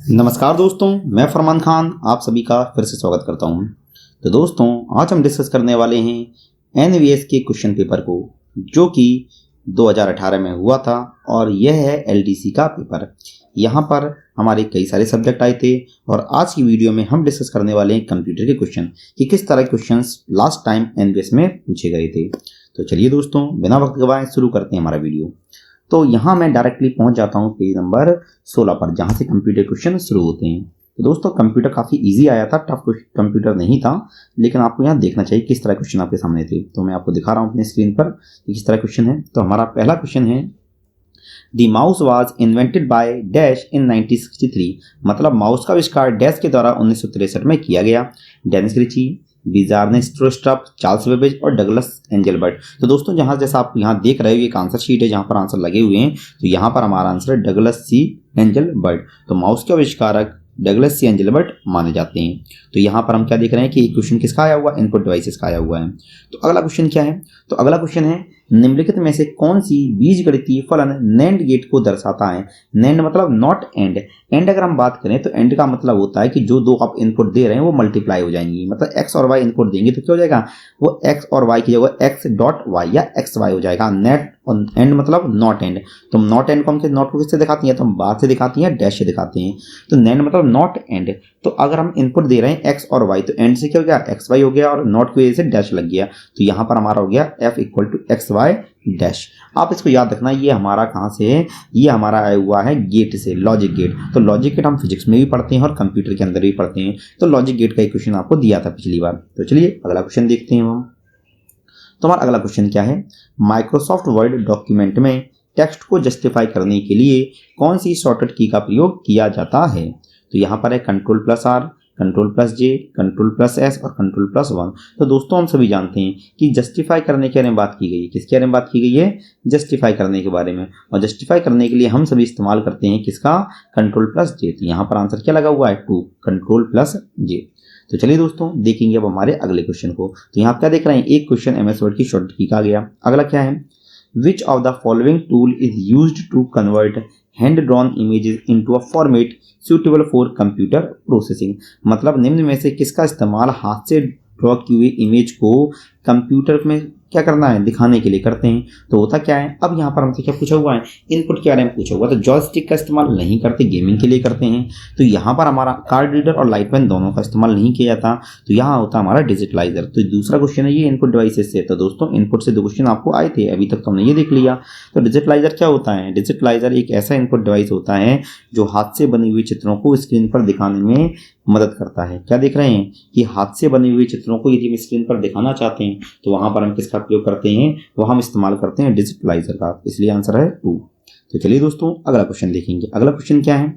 नमस्कार दोस्तों, मैं फरमान खान आप सभी का फिर से स्वागत करता हूं। तो दोस्तों, आज हम डिस्कस करने वाले हैं एनवीएस के क्वेश्चन पेपर को, जो कि 2018 में हुआ था और यह है एलडीसी का पेपर। यहां पर हमारे कई सारे सब्जेक्ट आए थे और आज की वीडियो में हम डिस्कस करने वाले हैं कंप्यूटर के क्वेश्चन कि किस तरह के क्वेश्चन लास्ट टाइम एनवीएस में पूछे गए थे। तो चलिए दोस्तों, बिना वक्त गवाए शुरू करते हैं हमारा वीडियो। तो यहाँ मैं डायरेक्टली पहुँच जाता हूँ पेज नंबर 16 पर, जहाँ से कंप्यूटर क्वेश्चन शुरू होते हैं। तो दोस्तों, कंप्यूटर काफ़ी इजी आया था, टफ कंप्यूटर नहीं था, लेकिन आपको यहाँ देखना चाहिए किस तरह क्वेश्चन आपके सामने थे। तो मैं आपको दिखा रहा हूँ अपने स्क्रीन पर कि किस तरह क्वेश्चन है। तो हमारा पहला क्वेश्चन है, the mouse was invented by dash in 1963। मतलब माउस का आविष्कार डैश के द्वारा 1963 में किया गया। Dennis Ritchie, बिजार्ने Stroustrup, Charles Babbage और डगलस एंजेलबर्ट। तो दोस्तों, जैसा आप यहाँ देख रहे हो, एक आंसर शीट है जहाँ पर आंसर लगे हुए हैं। तो यहाँ पर हमारा आंसर है डगलस सी एंजेलबर्ट। तो माउस के आविष्कारक डगलस सी एंजेलबर्ट माने जाते हैं। तो यहाँ पर हम क्या देख रहे हैं कि एक क्वेश्चन किसका आया हुआ, इनपुट डिवाइसेस का आया हुआ है। तो अगला क्वेश्चन क्या है? तो अगला क्वेश्चन है, निम्नलिखित में से कौन सी बीजगणितीय फलन नैंड गेट को दर्शाता है? नैंड मतलब नॉट एंड। एंड अगर हम बात करें तो एंड का मतलब होता है कि जो दो आप इनपुट दे रहे हैं वो मल्टीप्लाई हो जाएंगी। मतलब एक्स और वाई इनपुट देंगे तो क्या हो जाएगा, वो एक्स और वाई की जगह एक्स डॉट वाई या एक्स वाई हो जाएगा। नेट एंड मतलब नॉट एंड। तो नॉट एंड को हम नॉट को किससे दिखाती हैं? तो हम बार से दिखाती हैं, डैश से दिखाते हैं। तो नैंड मतलब नॉट एंड। तो अगर हम इनपुट दे रहे हैं एक्स और वाई, तो एंड से क्या हो गया, एक्स वाई हो गया, और नॉट की वजह से डैश लग गया। तो यहाँ पर हमारा हो गया f equal to x y dash. आप इसको याद रखना, ये हमारा कहाँ से है? ये हमारा आया हुआ है गेट से, लॉजिक गेट। तो लॉजिक गेट हम फिजिक्स में भी पढ़ते हैं और कंप्यूटर के अंदर भी पढ़ते हैं। तो लॉजिक गेट का एक क्वेश्चन आपको दिया था पिछली बार। तो चलिए अगला क्वेश्चन देखते हैं हम। तो हमारा अगला क्वेश्चन क्या है, माइक्रोसॉफ्ट वर्ड डॉक्यूमेंट में टेक्स्ट को जस्टिफाई करने के लिए कौन सी शॉर्टकट की का प्रयोग किया जाता है? तो यहाँ पर है control plus R, control plus J, control plus S और कंट्रोल प्लस 1। तो दोस्तों, हम सभी जानते हैं कि जस्टिफाई करने के बारे में बात की गई है। किसके बारे में बात की गई है? जस्टिफाई करने के बारे में। और जस्टिफाई करने के लिए हम सभी इस्तेमाल करते हैं किसका? कंट्रोल प्लस जे। तो यहाँ पर आंसर क्या लगा हुआ है? 2, कंट्रोल प्लस जे। तो चलिए दोस्तों, देखेंगे अब हमारे अगले क्वेश्चन को। तो यहाँ आप क्या देख रहे हैं, एक क्वेश्चन एमएस वर्ड की शॉर्टकट की का गया। अगला क्या है, which of the following tool is used to convert hand drawn images into a format suitable for computer processing. मतलब निम्न में से किसका इस्तेमाल हाथ से ड्रॉ की हुई इमेज को कंप्यूटर में क्या करना है, दिखाने के लिए करते हैं? तो होता क्या है, अब यहाँ पर हमसे क्या पूछा हुआ है, इनपुट के बारे में पूछा हुआ। तो जॉयस्टिक का इस्तेमाल नहीं करते, गेमिंग के लिए करते हैं। तो यहाँ पर हमारा कार्ड रीडर और लाइट पेन दोनों का इस्तेमाल नहीं किया जाता। तो यहाँ होता हमारा डिजिटलाइजर। तो दूसरा क्वेश्चन है ये इनपुट डिवाइसेस से। तो दोस्तों, इनपुट से दो क्वेश्चन आपको आए थे, अभी तक तो हमने ये देख लिया। तो डिजिटलाइजर क्या होता है? डिजिटलाइजर एक ऐसा इनपुट डिवाइस होता है जो हाथ से बनी हुई चित्रों को स्क्रीन पर दिखाने में मदद करता है। क्या देख रहे हैं कि हाथ से बने हुए चित्रों को यदि हम स्क्रीन पर दिखाना चाहते हैं तो वहां पर हम किसका प्रयोग करते हैं? वह हम इस्तेमाल करते हैं डिजिटलाइजर का। इसलिए आंसर है 2। तो चलिए दोस्तों, अगला क्वेश्चन देखेंगे। अगला क्वेश्चन क्या है?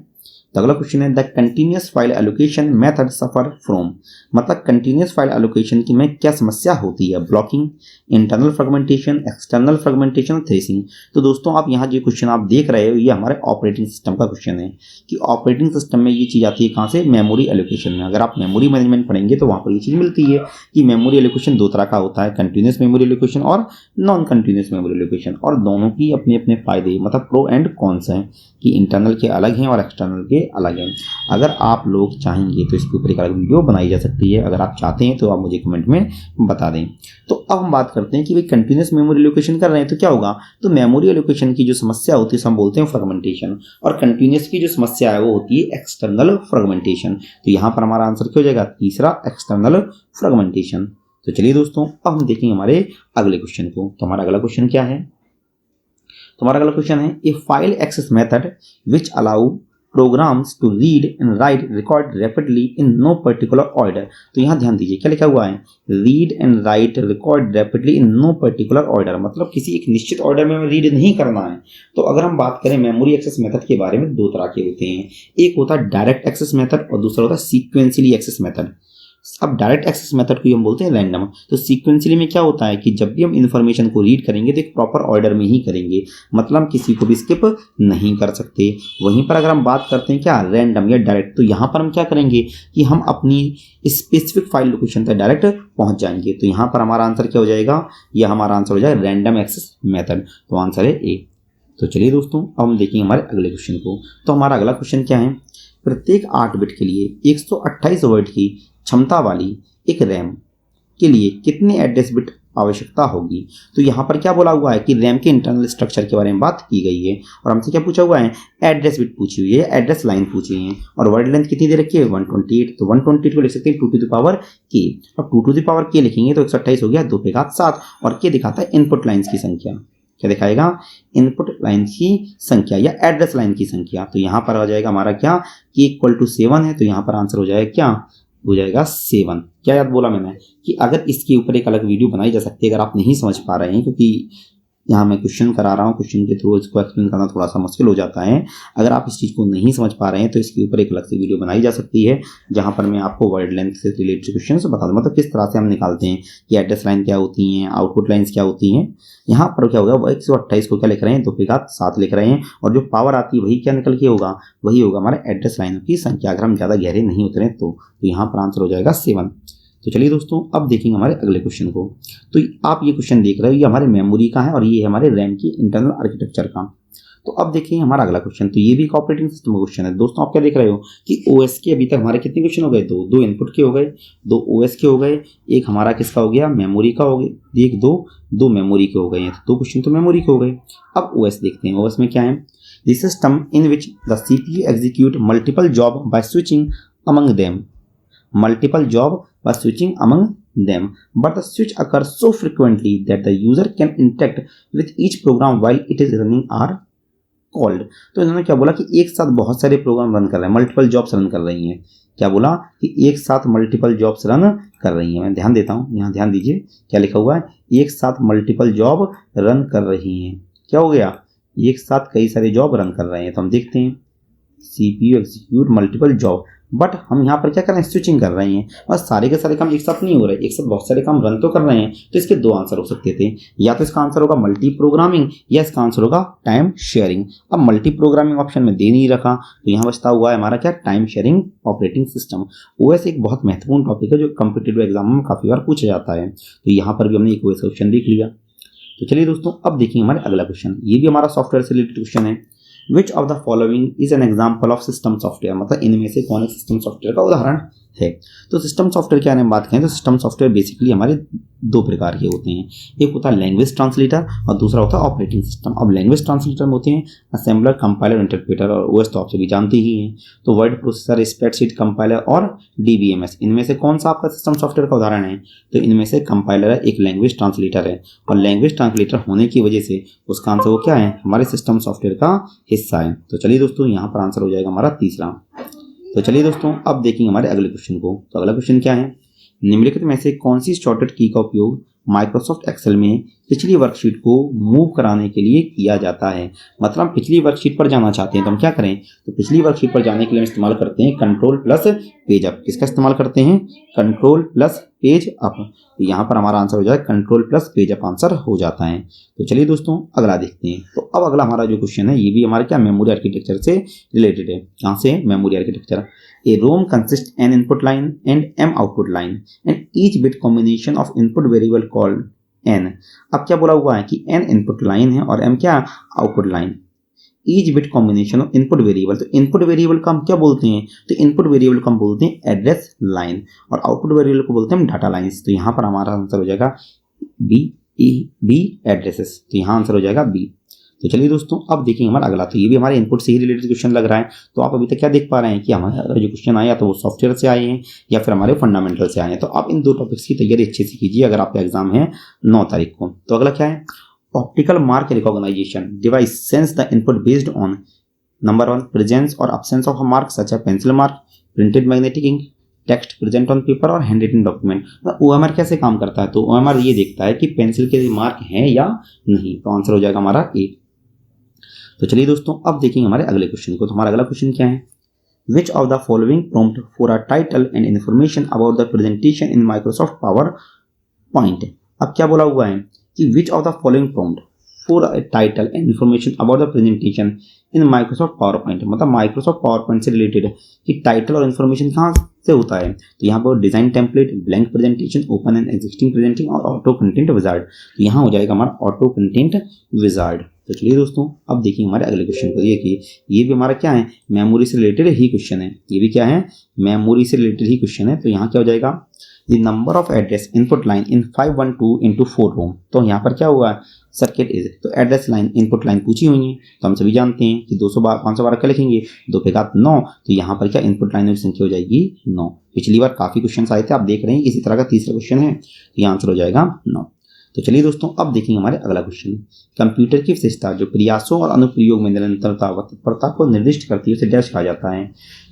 तो अगला क्वेश्चन है, the continuous file allocation method suffer from. मतलब कंटिन्यूअस फाइल एलोकेशन की में क्या समस्या होती है? Blocking, internal fragmentation, external fragmentation, threshing. तो दोस्तों, आप यहाँ जो क्वेश्चन आप देख रहे हो, ये हमारे ऑपरेटिंग सिस्टम का क्वेश्चन है कि ऑपरेटिंग सिस्टम में ये चीज़ आती है कहाँ से? मेमोरी एलोकेशन में। अगर आप मेमोरी मैनेजमेंट पढ़ेंगे तो वहाँ पर ये चीज़ मिलती है कि मेमोरी एलोकेशन दो तरह का होता है, कंटिन्यूअस मेमोरी एलोकेशन और नॉन कंटिन्यूअस मेमोरी एलोकेशन। और दोनों की अपने अपने फायदे, मतलब प्रो एंड कॉन्स हैं कि इंटरनल के अलग हैं और एक्सटर्नल के अलग हैं। अगर आप लोग चाहेंगे तो इसके ऊपर एक अलग वीडियो बनाई जा सकती है। अगर आप चाहते हैं तो आप मुझे कमेंट में बता दें। तो अब हम बात करते हैं कि भाई कंटिन्यूअस मेमोरी एलोकेशन कर रहे हैं तो क्या होगा? तो मेमोरी एलोकेशन की जो समस्या होती है हम बोलते हैं फ्रेगमेंटेशन, और कंटिन्यूअस की जो समस्या है वो होती है एक्सटर्नल फ्रेगमेंटेशन। तो यहाँ पर हमारा आंसर क्या हो जाएगा? तीसरा, एक्सटर्नल फ्रेगमेंटेशन। तो चलिए दोस्तों, अब हम देखेंगे हमारे अगले क्वेश्चन को। तो हमारा अगला क्वेश्चन क्या है? तुम्हारा अगला क्वेश्चन है, a file access method which allow programs to read and write record rapidly in no particular order. तो यहाँ ध्यान दीजिए क्या लिखा हुआ है, read and write record rapidly in no particular order. मतलब किसी एक निश्चित ऑर्डर में रीड नहीं करना है। तो अगर हम बात करें मेमोरी एक्सेस मेथड के बारे में, दो तरह के होते हैं। एक होता है डायरेक्ट एक्सेस मेथड और दूसरा होता है सीक्वेंशियली एक्सेस मेथड। अब डायरेक्ट एक्सेस मेथड को हम बोलते हैं रैंडम। तो सीक्वेंशियली में क्या होता है कि जब भी हम इन्फॉर्मेशन को रीड करेंगे तो एक प्रॉपर ऑर्डर में ही करेंगे, मतलब किसी को भी स्किप नहीं कर सकते। वहीं पर अगर हम बात करते हैं क्या रैंडम या डायरेक्ट, तो यहाँ पर हम क्या करेंगे कि हम अपनी स्पेसिफिक फाइल लोकेशन तक डायरेक्ट पहुँच जाएंगे। तो यहाँ पर हमारा आंसर क्या हो जाएगा? यह हमारा आंसर हो जाएगा रैंडम एक्सेस मेथड। तो आंसर है ए। तो चलिए दोस्तों, अब हम देखेंगे हमारे अगले क्वेश्चन को। तो हमारा अगला क्वेश्चन क्या है? प्रत्येक 8 बिट के लिए 128 वर्ड की क्षमता वाली एक रैम के लिए कितने एड्रेस बिट आवश्यकता होगी। तो यहाँ पर क्या बोला हुआ है कि रैम के इंटरनल स्ट्रक्चर के बारे में बात की गई है और हमसे क्या पूछा हुआ है, एड्रेस बिट पूछी हुई है, एड्रेस लाइन पूछी है और वर्ड लेंथ कितनी दे रखी है 128। तो 128 को लिख सकते हैं 2 to the power k। अब 2 to the power k लिखेंगे तो 128 हो गया 2 पे घात 7 और k दिखाता है इनपुट लाइन्स की संख्या। क्या दिखाएगा, इनपुट लाइन की संख्या या एड्रेस लाइन की संख्या। तो यहाँ पर आ जाएगा हमारा क्या, k इक्वल टू 7 है तो यहाँ पर आंसर हो जाएगा क्या, हो जाएगा 7। क्या याद बोला मैंने कि अगर इसके ऊपर एक अलग वीडियो बनाई जा सकती है अगर आप नहीं समझ पा रहे हैं, क्योंकि यहाँ मैं क्वेश्चन करा रहा हूँ, क्वेश्चन के थ्रू इसको एक्सप्लेन करना थोड़ा सा मुश्किल हो जाता है। अगर आप इस चीज़ को नहीं समझ पा रहे हैं तो इसके ऊपर एक अलग से वीडियो बनाई जा सकती है जहाँ पर मैं आपको वर्ड लेंथ से रिलेटेड क्वेश्चन बता दूँ, मतलब किस तरह से हम निकालते हैं कि एड्रेस लाइन क्या होती हैं, आउटपुट लाइन्स क्या होती हैं। यहाँ पर क्या होगा, 128 को क्या लिख रहे हैं 2 पे घात 7 लिख रहे हैं और जो पावर आती है वही क्या निकल के होगा, वही होगा हमारा एड्रेस लाइन की संख्या, अगर हम ज़्यादा गहरे नहीं उतरे तो यहाँ पर आंसर हो जाएगा 7। तो चलिए दोस्तों अब देखेंगे हमारे अगले क्वेश्चन को। तो आप ये क्वेश्चन देख रहे हो, ये हमारे मेमोरी का है और ये है हमारे रैम की इंटरनल आर्किटेक्चर का। तो अब देखिए हमारा अगला क्वेश्चन, तो ये भी एक ऑपरेटिंग सिस्टम का क्वेश्चन है। दोस्तों आप क्या देख रहे हो कि ओएस के अभी तक हमारे कितने क्वेश्चन हो गए, दो इनपुट के हो गए, 2 ओएस के हो गए, एक हमारा किसका हो गया, मेमोरी का हो गया, एक दो मेमोरी के हो गए हैं। तो 2 क्वेश्चन तो मेमोरी के हो गए। अब ओएस देखते हैं, ओएस में क्या है, the system in which the CPU execute multiple job by switching among them, multiple job by switching among them, but the switch occurs so frequently that the user can interact with each program while it is running are called। तो इन्होंने क्या बोला कि एक साथ बहुत सारे program run कर रहे हैं, मल्टीपल जॉब्स रन कर रही हैं। क्या बोला कि एक साथ मल्टीपल जॉब्स रन कर रही हैं। मैं ध्यान देता हूँ, यहाँ ध्यान दीजिए क्या लिखा हुआ है, एक साथ मल्टीपल जॉब रन कर रही हैं। क्या हो गया, एक साथ कई सारे जॉब रन कर रहे हैं। तो हम देखते हैं CPU execute multiple job, but हम यहाँ पर क्या कर रहे हैं, स्विचिंग कर रहे हैं और सारे के सारे काम एक साथ नहीं हो रहे, एक साथ बहुत सारे काम रन तो कर रहे हैं। तो इसके 2 आंसर हो सकते थे, या तो इसका आंसर होगा मल्टी प्रोग्रामिंग या इसका आंसर होगा टाइम शेयरिंग। अब मल्टी प्रोग्रामिंग ऑप्शन में दे नहीं रखा तो यहाँ बचता हुआ है हमारा क्या, time sharing operating system. OS एक बहुत महत्वपूर्ण टॉपिक है जो कॉम्पिटिटिव एग्जाम में काफ़ी बार पूछा जाता है। तो यहाँ पर भी हमने एक ओएस ऑप्शन देख लिया। तो चलिए दोस्तों अब देखेंगे हमारे अगला क्वेश्चन, ये भी हमारा सॉफ्टवेयर से रिलेटेड क्वेश्चन है। Which of the following is an example of system software, मतलब इनमें से कौन एक सिस्टम सॉफ्टवेयर का उदाहरण है। तो सिस्टम सॉफ्टवेयर के बारे में बात करें तो सिस्टम सॉफ्टवेयर बेसिकली हमारे 2 प्रकार के होते हैं, एक होता है लैंग्वेज ट्रांसलेटर और दूसरा होता है ऑपरेटिंग सिस्टम। अब लैंग्वेज ट्रांसलेटर में होते हैं असेंबलर, कंपाइलर, इंटरप्रेटर और ओएस तो आप सभी जानते ही हैं। तो वर्ड प्रोसेसर, स्प्रेडशीट, कंपाइलर और DBMS, इनमें से कौन सा आपका सिस्टम सॉफ्टवेयर का उदाहरण है। तो इनमें से कंपाइलर है, एक लैंग्वेज ट्रांसलेटर है और लैंग्वेज ट्रांसलेटर होने की वजह से उसका आंसर वो क्या है, हमारे सिस्टम सॉफ्टवेयर का हिस्सा है। तो चलिए दोस्तों यहाँ पर आंसर हो जाएगा हमारा 3रा। तो चलिए दोस्तों अब देखेंगे हमारे अगले क्वेश्चन को। तो अगला क्वेश्चन क्या है, निम्नलिखित में से कौन सी शॉर्टकट की का उपयोग माइक्रोसॉफ्ट एक्सेल में पिछली वर्कशीट को मूव कराने के लिए किया जाता है। मतलब हम पिछली वर्कशीट पर जाना चाहते हैं तो हम क्या करें, तो पिछली वर्कशीट पर जाने के लिए हम इस्तेमाल करते हैं कंट्रोल प्लस पेज अप। किसका इस्तेमाल करते हैं, कंट्रोल प्लस पेज अप। तो यहाँ पर हमारा आंसर हो जाए control plus page up answer हो जाता है। तो चलिए दोस्तों अगला देखते हैं। तो अब अगला हमारा जो क्वेश्चन है ये भी हमारे क्या, मेमोरी आर्किटेक्चर से रिलेटेड है। कहाँ से, memory architecture. A ROM consists an input line and m output line and each bit combination of input variable called n। अब क्या बोला हुआ है कि n इनपुट लाइन है और m क्या, output line. Each bit combination of input variable, तो इनपुट वेरिएबल को हम क्या बोलते हैं, तो इनपुट वेरिएबल को हम बोलते हैं एड्रेस लाइन और आउटपुट वेरिएबल को बोलते हैं डाटा लाइन्स। तो यहाँ पर हमारा आंसर हो जाएगा बी एड्रेसेस। तो यहाँ आंसर हो जाएगा बी। तो चलिए दोस्तों अब देखेंगे हमारा अगला। तो ये भी हमारे इनपुट से ही रिलेटेड क्वेश्चन लग रहा है। तो आप अभी तक क्या देख पा रहे हैं कि हमारे जो क्वेश्चन आए या तो वो सॉफ्टवेयर से आए हैं या फिर हमारे फंडामेंटल से आए हैं। तो आप इन 2 टॉपिक्स की तैयारी अच्छे से कीजिए अगर आपका एग्जाम है 9 तारीख को। तो अगला क्या है, optical mark recognition device sense the input based on number 1 presence और absence of a mark such a pencil mark, printed magnetic ink, text present on paper और हैंड रिटन डॉक्यूमेंट। OMR कैसे काम करता है, तो OMR ये देखता है कि पेंसिल के मार्क हैं या नहीं। तो आंसर हो जाएगा हमारा ए। तो चलिए दोस्तों अब देखेंगे हमारे अगले क्वेश्चन को। तो हमारा अगला क्वेश्चन क्या है, which of the following prompt for a title and information about the presentation in Microsoft power point. अब क्या बोला हुआ है कि विच of the following prompt for a title and information about the presentation in Microsoft power point, मतलब Microsoft power point से related है कि टाइटल और इन्फॉर्मेशन कहाँ से होता है। तो यहाँ पर design template, blank presentation, open and existing presenting और ऑटो कंटेंट विजार्ड। तो यहाँ हो जाएगा हमारा ऑटो कंटेंट विजार्ड। तो चलिए दोस्तों अब देखिए हमारे अगले क्वेश्चन को। देखिए ये भी हमारा क्या है, मेमोरी से रिलेटेड ही क्वेश्चन है। ये भी क्या है, मेमोरी से रिलेटेड ही क्वेश्चन है। तो यहाँ क्या हो जाएगा, the number of address input line in 512 into 4 रोम। तो यहाँ पर क्या हुआ, सर्किट इज, तो एड्रेस लाइन इनपुट लाइन पूछी हुई है। तो हम सभी जानते हैं कि 512 क्या लिखेंगे, 2 पे घात 9। तो यहाँ पर क्या इनपुट लाइन की संख्या हो जाएगी 9। पिछली बार काफी क्वेश्चन आए थे, आप देख रहे हैं इसी तरह का तीसरा क्वेश्चन है। तो यहाँ आंसर हो जाएगा 9। तो चलिए दोस्तों अब देखेंगे हमारे अगला क्वेश्चन। कंप्यूटर की विशेषता जो प्रयासों और अनुप्रयोग में निरंतरता व तत्परता को निर्दिष्ट करती है उसे डैश कहा जाता है।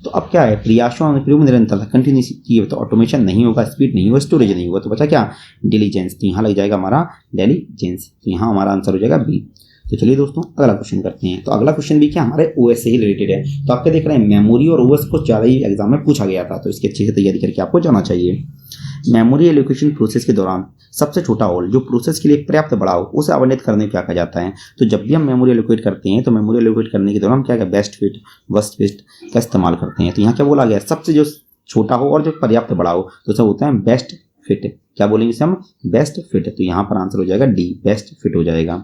तो अब क्या है, प्रयासों और अनुप्रयोग में निरंतरता, कंटिन्यूटी, तो ऑटोमेशन नहीं होगा, स्पीड नहीं होगा, स्टोरेज नहीं होगा, तो बचा क्या, डिलीजेंस। तो यहाँ लग जाएगा हमारा डिलीजेंस। तो यहाँ हमारा आंसर हो जाएगा बी। तो चलिए दोस्तों अगला क्वेश्चन करते हैं। तो अगला क्वेश्चन भी क्या हमारे ओएस से ही रिलेटेड है। तो आपके देख रहे हैं मेमोरी और ओएस को ज़्यादा ही एग्जाम में पूछा गया था, तो इसकी अच्छे से तैयारी करके आपको जाना चाहिए। मेमोरी एलोकेशन प्रोसेस के दौरान सबसे छोटा होल जो प्रोसेस के लिए पर्याप्त बड़ा हो उसे आवंटित करने को क्या कहा जाता है। तो जब भी हम मेमोरी एलोकेट करते हैं तो मेमोरी एलोकेट करने के दौरान क्या क्या बेस्ट फिट, वर्स्ट फिट का इस्तेमाल करते हैं। तो यहाँ क्या बोला गया, सबसे जो छोटा हो और जो पर्याप्त बड़ा हो तो सब होता है बेस्ट फिट। क्या बोलेंगे इसे हम, बेस्ट फिट। तो यहाँ पर आंसर हो जाएगा डी, बेस्ट फिट हो जाएगा।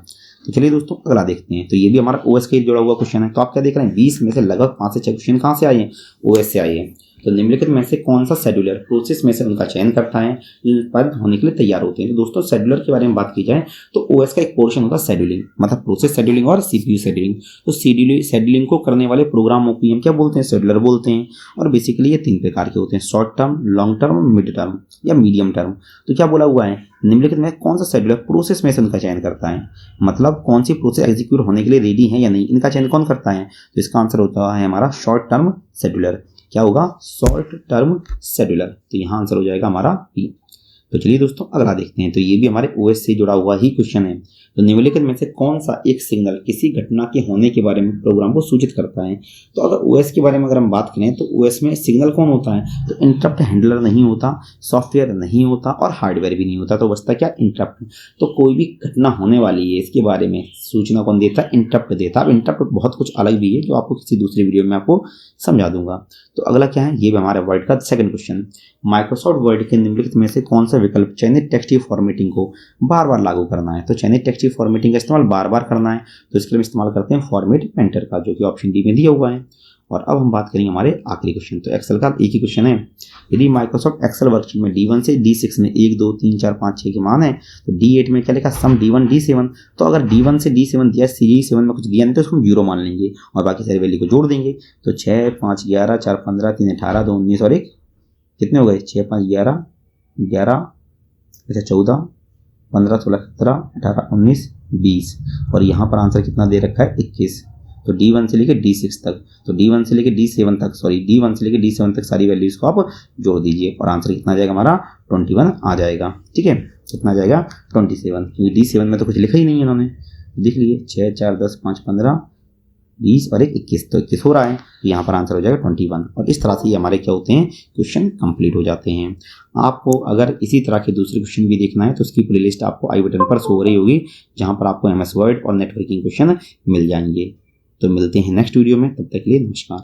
तो चलिए दोस्तों अगला देखते हैं। तो ये भी हमारा ओएस के जुड़ा हुआ क्वेश्चन है। तो आप क्या देख रहे हैं, 20 में से लगभग 5 से 6 क्वेश्चन कहाँ से आए हैं, ओएस से आए हैं। तो निम्नलिखित में से कौन सा शेड्यूलर प्रोसेस में से उनका चयन करता है जो उत्पादित होने के लिए तैयार होते हैं। तो दोस्तों शेड्यूलर के बारे में बात की जाए तो ओएस का एक पोर्शन होता है शेड्यूलिंग, मतलब प्रोसेस शेड्यूलिंग और सीपीयू शेड्यूलिंग। तो शेड्यूलिंग को करने वाले प्रोग्रामों को हम क्या बोलते हैं, शेड्यूलर बोलते हैं। और बेसिकली ये 3 प्रकार के होते हैं, short term, long term, mid term या मीडियम टर्म। तो क्या बोला हुआ है, निम्नलिखित में कौन सा शेड्यूलर प्रोसेस में से उनका चयन करता है, मतलब कौन सी प्रोसेस एग्जीक्यूट होने के लिए रेडी है या नहीं, इनका चयन कौन करता है। तो इसका आंसर होता है हमारा शॉर्ट टर्म शेड्यूलर। क्या होगा, शॉर्ट टर्म शेड्यूलर। तो यहाँ आंसर हो जाएगा हमारा बी। तो चलिए दोस्तों अगला देखते हैं। तो ये भी हमारे ओएस से जुड़ा हुआ ही क्वेश्चन है। तो निम्नलिखित में से कौन सा एक सिग्नल किसी घटना के होने के बारे में प्रोग्राम को सूचित करता है। तो अगर ओएस के बारे में अगर हम बात करें तो ओएस में सिग्नल कौन होता है, तो इंटरप्ट हैंडलर नहीं होता, सॉफ्टवेयर नहीं होता और हार्डवेयर भी नहीं होता। तो बचता क्या, इंटरप्ट। तो कोई भी घटना होने वाली है इसके बारे में सूचना कौन देता है, इंटरप्ट देता है। अब इंटरप्ट बहुत कुछ अलग भी है जो आपको किसी दूसरी वीडियो में आपको समझा दूंगा। तो अगला क्या है, ये भी हमारे वर्ड का सेकंड क्वेश्चन। माइक्रोसॉफ्ट वर्ड के निम्नलिखित में से कौन सा विकल्प चयनित टेक्स्ट फॉर्मेटिंग को बार बार लागू करना है। तो चयनित टेक्स्ट फॉर्मेटिंग का इस्तेमाल बार बार करना है, तो इसके लिए हम इस्तेमाल करते हैं फॉर्मेट पेंटर का, जो कि ऑप्शन डी में दिया हुआ है। और अब हम बात करेंगे हमारे आखिरी क्वेश्चन। तो एक्सेल का एक ही क्वेश्चन है। यदि माइक्रोसॉफ्ट एक्सेल वर्कशीट में D1 से D6 में 1, 2, 3, 4, 5, 6 के मान है तो D8 में क्या लिखा, सम D1 D7। तो अगर D1 से D7 दिया, C7 में कुछ दिया नहीं तो उसको 0 मान लेंगे और बाकी सारी वैल्यू को जोड़ देंगे। तो 6, 5, 11, 4, 15, 3, 18, 2, 19 और 1 कितने हो गए, 6, 5, 11, 11, अच्छा 14, 15, 16, 17, 18, 19, 20 और यहाँ पर आंसर कितना दे रखा है, 21। तो D1 से लेके D6 तक, तो D1 से लेके D7 तक, D1 से लेके D7 तक सारी वैल्यूज को आप जोड़ दीजिए और आंसर कितना आ जाएगा हमारा 21 आ जाएगा। ठीक है, कितना आ जाएगा 27, क्योंकि D7 में तो कुछ लिखा ही नहीं है इन्होंने। देख लीजिए 6, 4, 10, 5, 15, 20 और 21, तो 21 हो रहा है। तो यहाँ पर आंसर हो जाएगा 21 और इस तरह से ये हमारे क्या होते हैं, क्वेश्चन कंप्लीट हो जाते हैं। आपको अगर इसी तरह के दूसरे क्वेश्चन भी देखना है तो उसकी प्लेलिस्ट आपको आई बटन पर शो हो रही होगी, जहाँ पर आपको MS वर्ड और नेटवर्किंग क्वेश्चन मिल जाएंगे। तो मिलते हैं नेक्स्ट वीडियो में, तब तक के लिए नमस्कार।